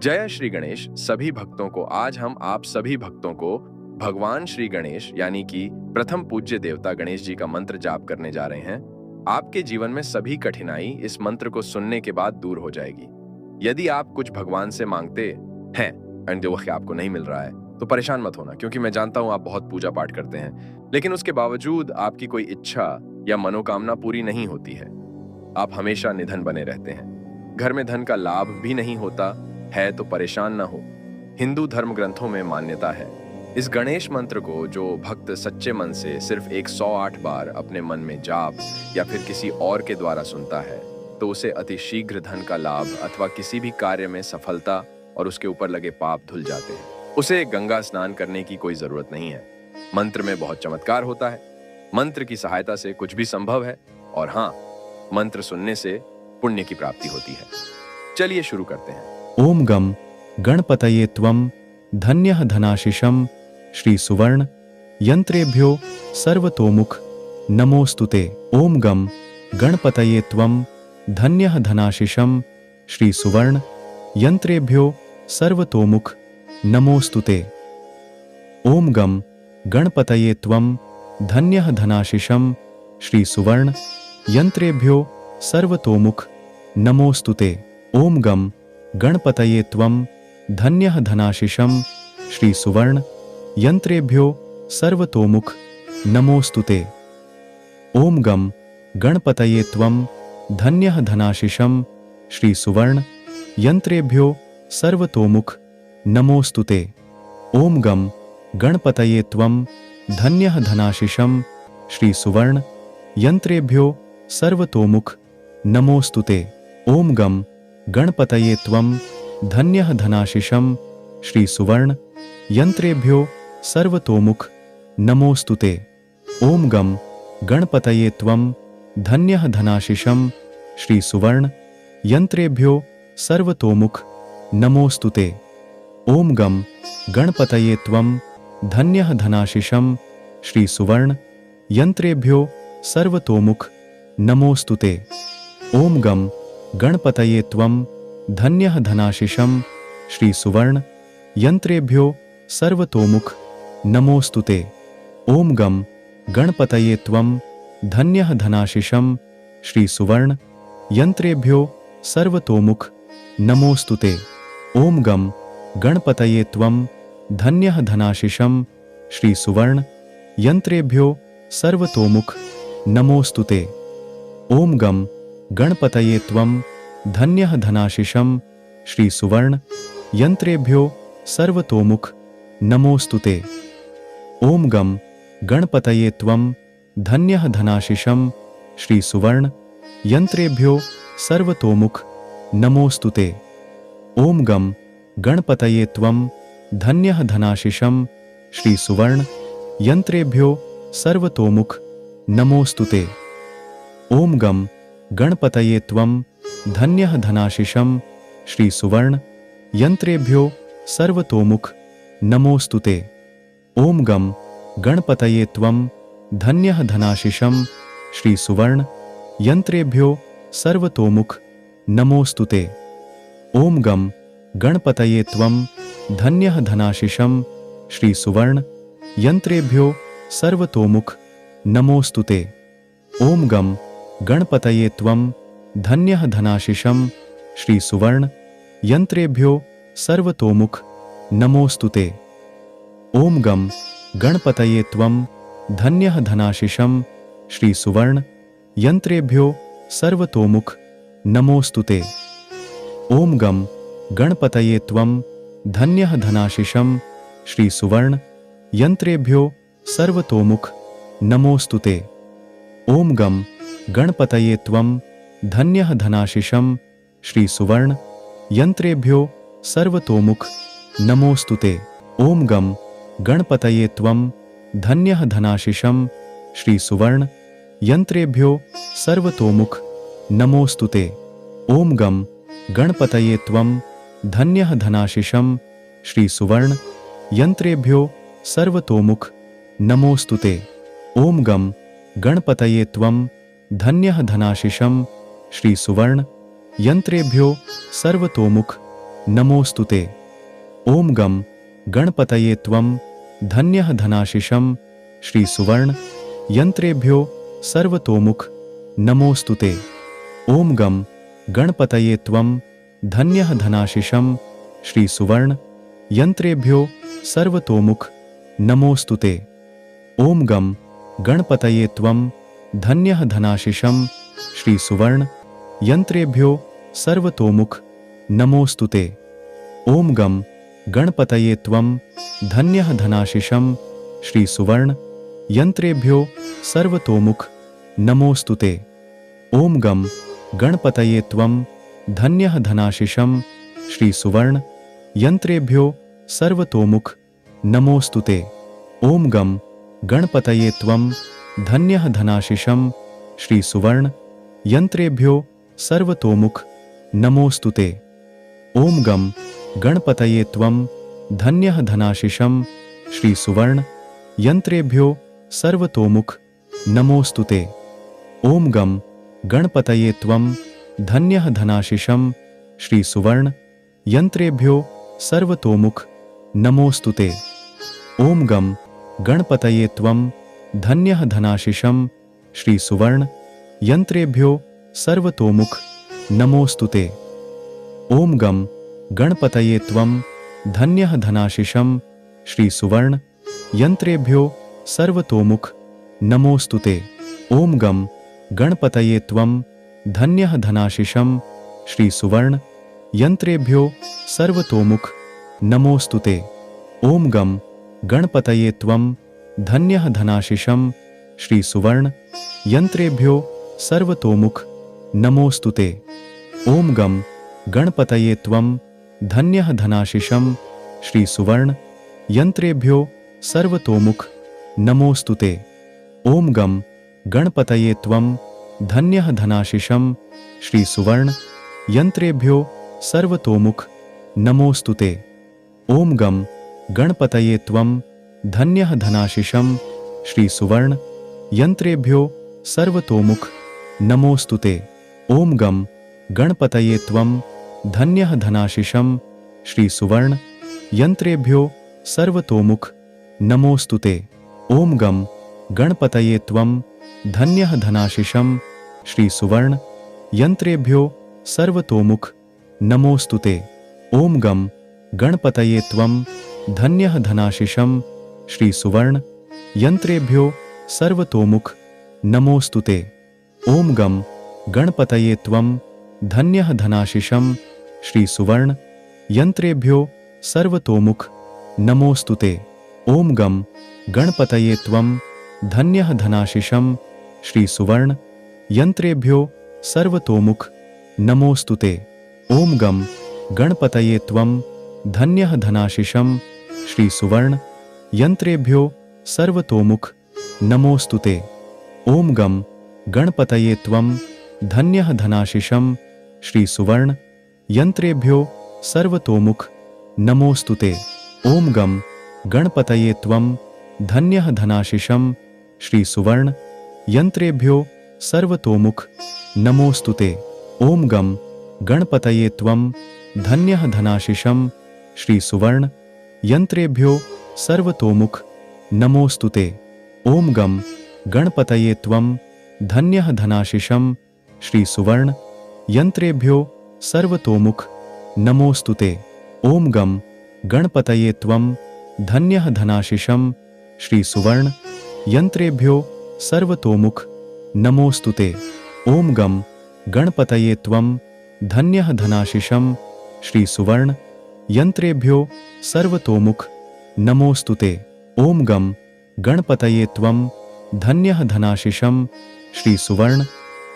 जय श्री गणेश सभी भक्तों को। आज हम आप सभी भक्तों को भगवान श्री गणेश यानी कि प्रथम पूज्य देवता गणेश जी का मंत्र जाप करने जा रहे हैं। आपके जीवन में सभी कठिनाई इस मंत्र को सुनने के बाद दूर हो जाएगी। यदि आप कुछ भगवान से मांगते हैं एंड जो आपको नहीं मिल रहा है तो परेशान मत होना, क्योंकि मैं जानता हूं आप बहुत पूजा पाठ करते हैं, लेकिन उसके बावजूद आपकी कोई इच्छा या मनोकामना पूरी नहीं होती है। आप हमेशा निधन बने रहते हैं, घर में धन का लाभ भी नहीं होता है, तो परेशान ना हो। हिंदू धर्म ग्रंथों में मान्यता है इस गणेश मंत्र को जो भक्त सच्चे मन से सिर्फ 108 बार अपने मन में जाप या फिर किसी और के द्वारा सुनता है तो उसे अतिशीघ्र धन का लाभ अथवा किसी भी कार्य में सफलता और उसके ऊपर लगे पाप धुल जाते हैं। उसे गंगा स्नान करने की कोई जरूरत नहीं है। मंत्र में बहुत चमत्कार होता है। मंत्र की सहायता से कुछ भी संभव है, और हाँ, मंत्र सुनने से पुण्य की प्राप्ति होती है। चलिए शुरू करते हैं। ओम गम गणपतये त्वं धन्यः धनाशिषं श्री सुवर्ण यंत्रेभ्यो सर्वतोमुख नमोस्तुते। ओम गम गणपतये त्वं धन्यः धनाशिषं श्री सुवर्ण यंत्रेभ्यो सर्वतोमुख नमोस्तुते। ओम गम गणपतये त्वं धन्यः धनाशिषं श्री सुवर्ण यंत्रेभ्यो सर्वतोमुख नमोस्तुते। ओम गम गणपतये त्वं धन्यः धनाशिषं श्री सुवर्ण यंत्रेभ्यो सर्वतोमुख नमोस्तुते। ओम गम गणपतये त्वं धन्यः धनाशिषं श्री सुवर्ण यंत्रेभ्यो सर्वतोमुख नमोस्तुते। ओम गम गणपतये त्वं धन्यः धनाशिषं श्री सुवर्ण यंत्रेभ्यो सर्वतोमुख नमोस्तुते। ओम गम गणपतये त्वं धन्यः धनाशिषं श्री सुवर्ण यंत्रेभ्यो सर्वतोमुख नमोस्तुते। ओम गम गणपतये त्वं धन्यः धनाशिषं श्री सुवर्ण यंत्रेभ्यो सर्वतोमुख नमोस्तुते। ओम गम गणपतये त्वं धन्यः धनाशिषं श्री सुवर्ण यंत्रेभ्यो सर्वतोमुख नमोस्तुते। ओम गम गणपतये त्वं धन्यः धनाशिषं श्री सुवर्ण यंत्रेभ्यो सर्वतोमुख नमोस्तुते। ओम गम गणपतये त्वं धन्यः धनाशिषं श्री सुवर्ण यंत्रेभ्यो सर्वतोमुख नमोस्तुते। ओम गम गणपतये त्वं धन्यः धनाशिषं श्री सुवर्ण यंत्रेभ्यो सर्वतोमुख नमोस्तुते। ओम गम गणपतये त्वं धन्यः धनाशिषं श्री सुवर्ण यंत्रेभ्यो सर्वतोमुख नमोस्तुते। ओम गम गणपतये त्वं धन्यः धनाशिषं श्री सुवर्ण यंत्रेभ्यो सर्वतोमुख नमोस्तुते। ओम गम गणपतये त्वं धन्यः धनाशिषं श्री सुवर्ण यंत्रेभ्यो सर्वतोमुख नमोस्तुते। ओम गम गणपतये त्वं धन्यः धनाशिषं श्री सुवर्ण यंत्रेभ्यो सर्वतोमुख नमोस्तुते। ओम गम गणपतये त्वं धन्यः धनाशिषं श्री सुवर्ण यंत्रेभ्यो सर्वतोमुख नमोस्तुते। ओम गम गणपतये त्वं धन्यः धनाशिषं श्री सुवर्ण यंत्रेभ्यो सर्वतोमुख नमोस्तुते। ओम गम गणपतये त्वं धन्यः धनाशिषं श्री सुवर्ण यंत्रेभ्यो सर्वतोमुख नमोस्तुते। ओम गम गणपतये त्वं धन्यः धनाशिषं श्री सुवर्ण यंत्रेभ्यो सर्वतोमुख नमोस्तुते। ओम गम गणपतये त्वं धन्यः धनाशिषं श्री सुवर्ण यंत्रेभ्यो सर्वतोमुख नमोस्तुते। ओम गम गणपतये त्वं धन्यः धनाशिषं श्री सुवर्ण यंत्रेभ्यो सर्वतोमुख नमोस्तुते। ओम गम गणपतये त्वं धन्यः धनाशिषं श्री सुवर्ण यंत्रेभ्यो सर्वतोमुख नमोस्तुते। ओम गम गणपतये त्वं धन्यः धनाशिषं श्री सुवर्ण यंत्रेभ्यो सर्वतोमुख नमोस्तुते। ओम गम गणपतये त्वं धन्यः धनाशिषं श्री सुवर्ण यंत्रेभ्यो सर्वतोमुख नमोस्तुते। ओम गम गणपतये त्वं धन्यः धनाशिषं श्री सुवर्ण यंत्रेभ्यो सर्वतोमुख नमोस्तुते। ओम गम गणपतये त्वं धन्यः धनाशिषं श्री सुवर्ण यंत्रेभ्यो सर्वतोमुख नमोस्तुते। ओम गम गणपतये त्वं धन्यः धनाशिषं श्री सुवर्ण यंत्रेभ्यो सर्वतोमुख नमोस्तुते। ओम गम गणपतये त्वं धन्यः धनाशिषं श्री सुवर्ण यंत्रेभ्यो सर्वतोमुख नमोस्तुते। ओम गम गणपतये त्वं धन्यः धनाशिषं श्री सुवर्ण यंत्रेभ्यो सर्वतोमुख नमोस्तुते। ओम गम गणपतये त्वं धन्यः धनाशिषं श्री सुवर्ण यंत्रेभ्यो सर्वतोमुख नमोस्तुते। ओम गम गणपतये त्वं धन्यः धनाशिषं श्री सुवर्ण यंत्रेभ्यो सर्वतोमुख नमोस्तुते। ओम गम गणपतये त्वं धन्यः धनाशिषं श्री सुवर्ण यंत्रेभ्यो सर्वतोमुख नमोस्तुते। ओम गम गणपतये त्वं धन्यः धनाशिषं श्री सुवर्ण यंत्रेभ्यो सर्वतोमुख नमोस्तुते। ओम गम गणपतये त्वं धन्यः धनाशिषं श्री सुवर्ण यंत्रेभ्यो सर्वतोमुख नमोस्तुते। ओम गम गणपतये त्वं धन्यः धनाशिषं श्री सुवर्ण यंत्रेभ्यो सर्वतोमुख नमोस्तुते। ओम गम गणपतये त्वं धन्यः धनाशिषं श्री सुवर्ण यंत्रेभ्यो सर्वतोमुख नमोस्तुते। ओम गम गणपतये त्वं धन्यः धनाशिषं श्री सुवर्ण यंत्रेभ्यो सर्वतोमुख नमोस्तुते। ओम गम गणपतये त्वं धन्यः धनाशिषं श्री सुवर्ण यंत्रेभ्यो सर्वतोमुख नमोस्तुते। ओम गम गणपतये त्वं धन्यः धनाशिषं श्री सुवर्ण यंत्रेभ्यो सर्वतोमुख नमोस्तुते। ओम गम गणपतये त्वं धन्यः धनाशिषं श्री सुवर्ण यंत्रेभ्यो सर्वतोमुख नमोस्तुते। ओम गम गणपतये त्वं धन्यः धनाशिषं श्री सुवर्ण यंत्रेभ्यो सर्वतोमुख नमोस्तुते। ओम गम गणपतये त्वं धन्यः धनाशिषं श्री सुवर्ण यंत्रेभ्यो सर्वतोमुख नमोस्तुते। ओम गम गणपतये त्वं धन्यः धनाशिषं श्री सुवर्ण यंत्रेभ्यो सर्वतोमुख नमोस्तुते। ओम गम गणपतये त्वं धन्यः धनाशिषं श्री सुवर्ण यंत्रेभ्यो सर्वतोमुख नमोस्तुते। ओम गम गणपतये त्वं धन्यः धनाशिषं श्री सुवर्ण यंत्रेभ्यो सर्वतोमुख नमोस्तुते। ओम गम गणपतये त्वं धन्यः धनाशिषं श्री सुवर्ण यंत्रेभ्यो सर्वतोमुख नमोस्तुते। ओम गम गणपतये त्वं धन्यः धनाशिषं श्री सुवर्ण यंत्रेभ्यो सर्वतोमुख नमोस्तुते। ओम गम गणपतये त्वं धन्यः धनाशिषं श्री सुवर्ण यंत्रेभ्यो सर्वतोमुख नमोस्तुते। ओम गम गणपतये त्वं धन्यः धनाशिषं श्री सुवर्ण यंत्रेभ्यो सर्वतोमुख नमोस्तुते। ओम गम गणपतये त्वं धन्यः धनाशिषं श्री सुवर्ण यंत्रेभ्यो सर्वतोमुख नमोस्तुते। ओम गम गणपतये त्वं धन्यः धनाशिषं श्री सुवर्ण यंत्रेभ्यो सर्वतोमुख नमोस्तुते। ओम गम गणपतये त्वं धन्यः धनाशिषं श्री सुवर्ण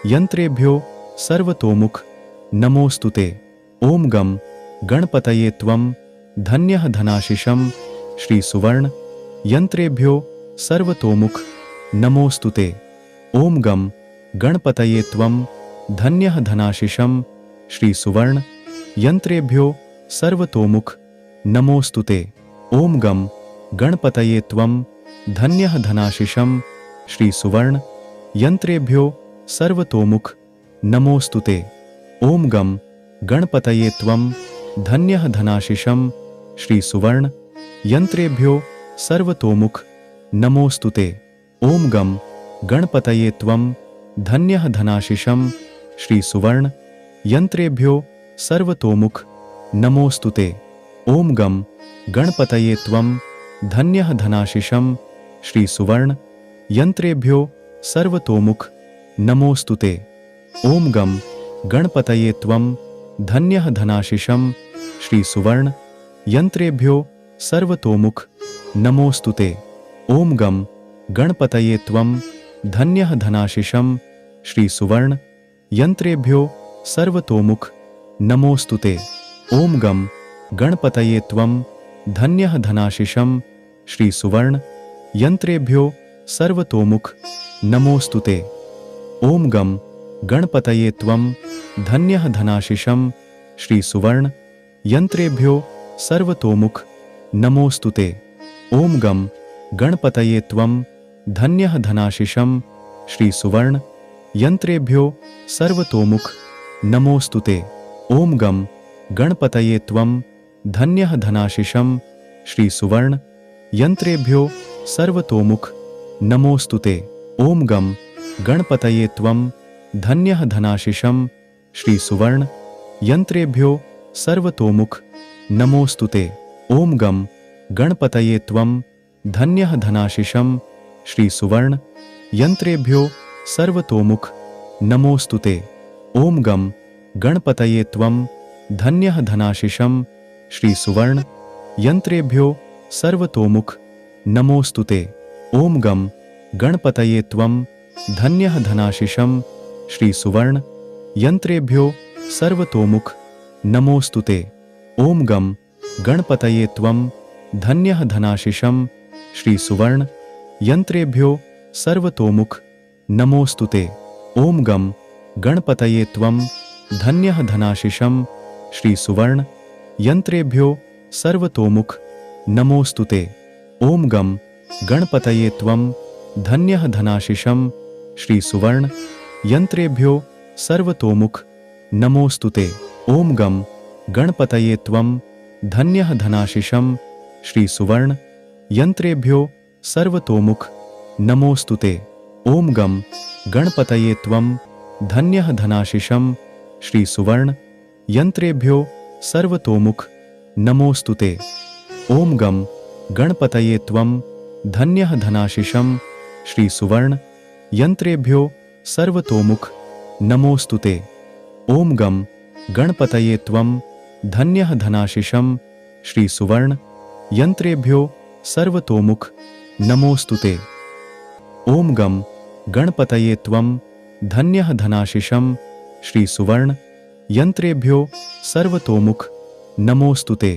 यंत्रेभ्यो सर्वतोमुख नमोस्तुते। ओम गम गणपतये त्वं धन्यः धनाशिषं श्री सुवर्ण यंत्रेभ्यो सर्वतोमुख नमोस्तुते। ओम गम गणपतये त्वं धन्यः धनाशिषं श्री सुवर्ण यंत्रेभ्यो सर्वतोमुख नमोस्तुते। ओम गम गणपतये त्वं धन्यः धनाशिषं श्री सुवर्ण यंत्रेभ्यो सर्वतोमुख नमोस्तुते। ओम गम गणपतये त्वं धन्यः धनाशिषं श्रीसुवर्ण यंत्रेभ्यो सर्वतोमुख नमोस्तुते। ओम गम गणपतये त्वं धन्यः धनाशिषं श्रीसुवर्ण यंत्रेभ्यो सर्वतोमुख नमोस्तुते। ओम गम गणपतये त्वं धन्यः धनाशिषं श्रीसुवर्ण यंत्रेभ्यो सर्वतोमुख नमोस्तुते। ओम गम गणपतये त्वं धन्यः धनाशिषं श्रीसुवर्ण यंत्रेभ्यो सर्वतोमुख नमोस्तुते। ओम गम गणपतये त्वं धन्यः धनाशिषं श्रीसुवर्ण यंत्रेभ्यो सर्वतोमुख नमोस्तुते। ओम गम गणपतये त्वं धन्यः धनाशिषं श्रीसुवर्ण यंत्रेभ्यो सर्वतोमुख नमोस्तुते। ओम गम गणपतये त्वं धन्यः धनाशिषं श्रीसुवर्ण यंत्रेभ्यो सर्वतोमुख नमोस्तुते। ओम गम गणपतये त्वं धन्यः धनाशिषं श्रीसुवर्ण यंत्रेभ्यो सर्वतोमुख नमोस्तुते। ओम गम गणपतये त्वं धन्यः धनाशिषं श्रीसुवर्ण यंत्रेभ्यो सर्वतोमुख नमोस्तुते। ओम गम गणपतये त्वं धन्यः धनाशिषं श्रीसुवर्ण यंत्रेभ्यो सर्वतोमुख नमोस्तुते। ओम गम गणपतये त्वं धन्यः धनाशिषं श्रीसुवर्ण यंत्रेभ्यो सर्वतोमुख नमोस्तुते। ओम गम गणपतये त्वं धन्यः धनाशिषं श्रीसुवर्ण यंत्रेभ्यो सर्वतोमुख नमोस्तुते। ओम गम गणपतये त्वं धन्यः धनाशिषं श्रीसुवर्ण यंत्रेभ्यो सर्वतोमुख नमोस्तुते। ओम गम गणपतये त्वं धन्यः धनाशिषं श्रीसुवर्ण यंत्रेभ्यो सर्वतोमुख नमोस्तुते। ओम गम गणपतये त्वं धन्यः धनाशिषं श्रीसुवर्ण यंत्रेभ्यो सर्वतोमुख नमोस्तुते। ओम गम गणपतये त्वं धन्यः धनाशिषं श्रीसुवर्ण यंत्रेभ्यो सर्वतोमुख नमोस्तुते। ओम गम गणपतये त्वं धन्यः धनाशिषं श्रीसुवर्ण यंत्रेभ्यो सर्वतोमुख नमोस्तुते। ओम गम गणपतये त्वं धन्यः धनाशिषं श्रीसुवर्ण यंत्रेभ्यो सर्वतोमुख नमोस्तुते। ओम गम गणपतये त्वं धन्यः धनाशिषं श्रीसुवर्ण यंत्रेभ्यो सर्वतोमुख नमोस्तुते। ओम गम गणपतये त्वं धन्यः धनाशिषं श्रीसुवर्ण यंत्रेभ्यो सर्वतोमुख नमोस्तुते। ओम गम गणपतये त्वं धन्यः धनाशिषं श्रीसुवर्ण यंत्रेभ्यो सर्वतोमुख नमोस्तुते।